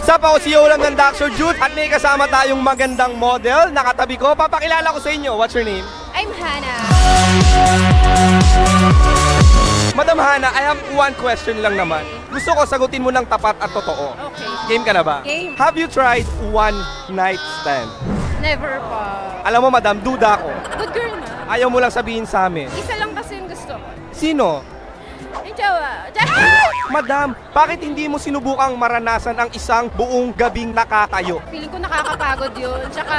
What's up? Ako si Yolam ng Dr. Jude at may kasama tayong magandang model. Nakatabi ko. Papakilala ko sa inyo. What's your name? I'm Hannah. Madam Hannah, I have one question lang naman. Gusto ko sagutin mo ng tapat at totoo. Okay. Game ka na ba? Game. Have you tried one night stand? Never pa. Alam mo madam, duda ko. Good girl na. Ayaw mo lang sabihin sa amin. Isa lang kasi yung gusto ko. Sino? Yung jowa. Madam, bakit hindi mo sinubukang maranasan ang isang buong gabing nakatayo? Feeling ko nakakapagod yun. Tsaka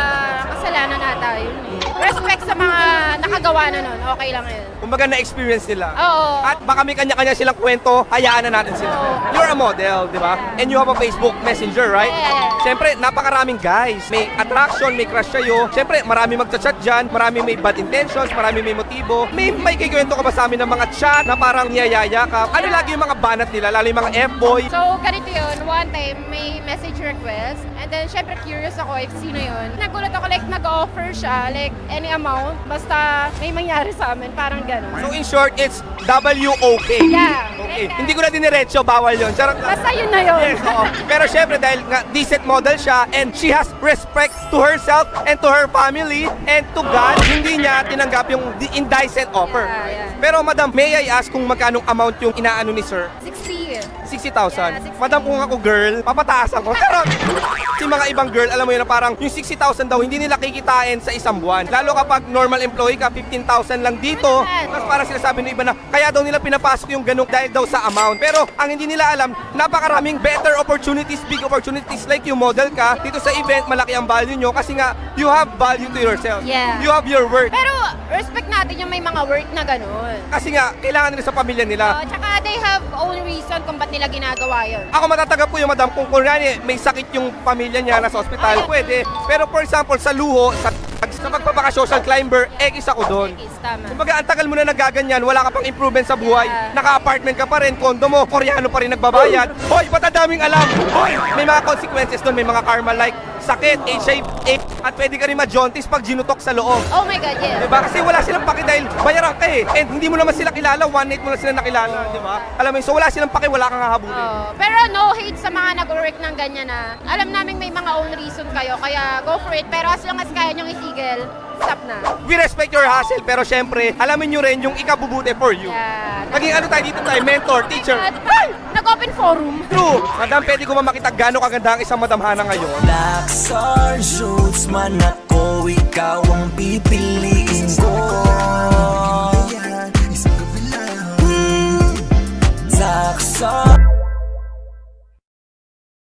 kasalanan nata yun eh. Respect sa mga nakagawa na nun. Okay lang yun. Kumbaga na-experience nila. Oo. At baka may kanya-kanya silang kwento, hayaan na natin sila. Oo. You're a model, di ba? And you have a Facebook Messenger, right? Yeah. Siyempre, napakaraming guys. May attraction, may crush sa'yo. Siyempre, marami magchat-chat dyan. Marami may bad intentions, marami may motibo. May kikwento ka ba sa amin ng mga chat na parang niyayaya ka? Ano lagi yung mga banat nila? Lalo yung mga F-boy? So, ganito yun. One time, may message request. And then, syempre, curious ako if sino yun. Nagulat ako, like, nag-offer siya, like, any amount. Basta may mangyari sa amin. Parang gano'n. So, in short, it's W-O-K. Yeah. Okay. Like, Hindi ko na diniretso, bawal yun. Charot lang. basta yun na yun. Yes, oo. Pero syempre dahil nga decent model siya and she has respect to herself and to her family and to God, hindi niya tinanggap yung indecent offer. Yeah. Pero madam, may I ask kung magkanong amount yung inaano ni sir? 60. 60,000. Yeah, 60. Madam, kung ako girl, papataasan ko. Pero si mga ibang girl, alam mo yun na parang yung 60,000 daw, hindi nila kikitain sa isang buwan. Lalo kapag normal employee ka, 15,000 lang dito. Tapos parang sinasabi ng iba na kaya daw nila pinapasok yung ganung dahil daw sa amount. Pero ang hindi nila alam, napakaraming better opportunities, big opportunities like yung model ka. Dito sa event, malaki ang value nyo kasi nga, you have value to yourself. Yeah. You have your worth. Pero respect natin yung may mga work na gano'n. Kasi nga, kailangan nila sa pamilya nila. Tsaka they have own reason kung ba't nila ginagawa yun. Ako matatanggap ko yung madam kung kunyari may sakit yung pamilya niya na sa ospital, pwede. Pero for example, sa luho, sa magpapaka-social climber, isa ko doon. Tama. Kumbaga, ang tagal mo na nagaganyan, wala ka pang improvement sa buhay. Yeah. Naka-apartment ka pa rin, kondo mo, koreano pa rin nagbabayad. Hoy, ba't ang daming alam? Hoy, may mga consequences doon, may mga karma like sakit, HIV, at pwede ka rin ma-jaundice pag ginutok sa loob. Oh my God, yes. Diba? Kasi wala silang paki dahil bayaran ka eh. And hindi mo naman sila kilala, one night mo lang sila nakilala. Diba? Alam mo yun, so wala silang paki, wala kang hahabulin. Pero no hate sa mga nag-work ng ganyan na. Alam namin may mga own reason kayo, kaya go for it. Pero as long as kaya nyong itigil, stop na. We respect your hustle, pero syempre, alamin nyo rin yung ikabubuti for you. Yeah. Naging ano tayo dito tayo, mentor, teacher. Nag-open forum. True! Madam, pwede ko mamakita gano'ng kaganda ang isang Madam Hannah ngayon. Dr. Jude man ako, ikaw ang pipiliin ko. Dr.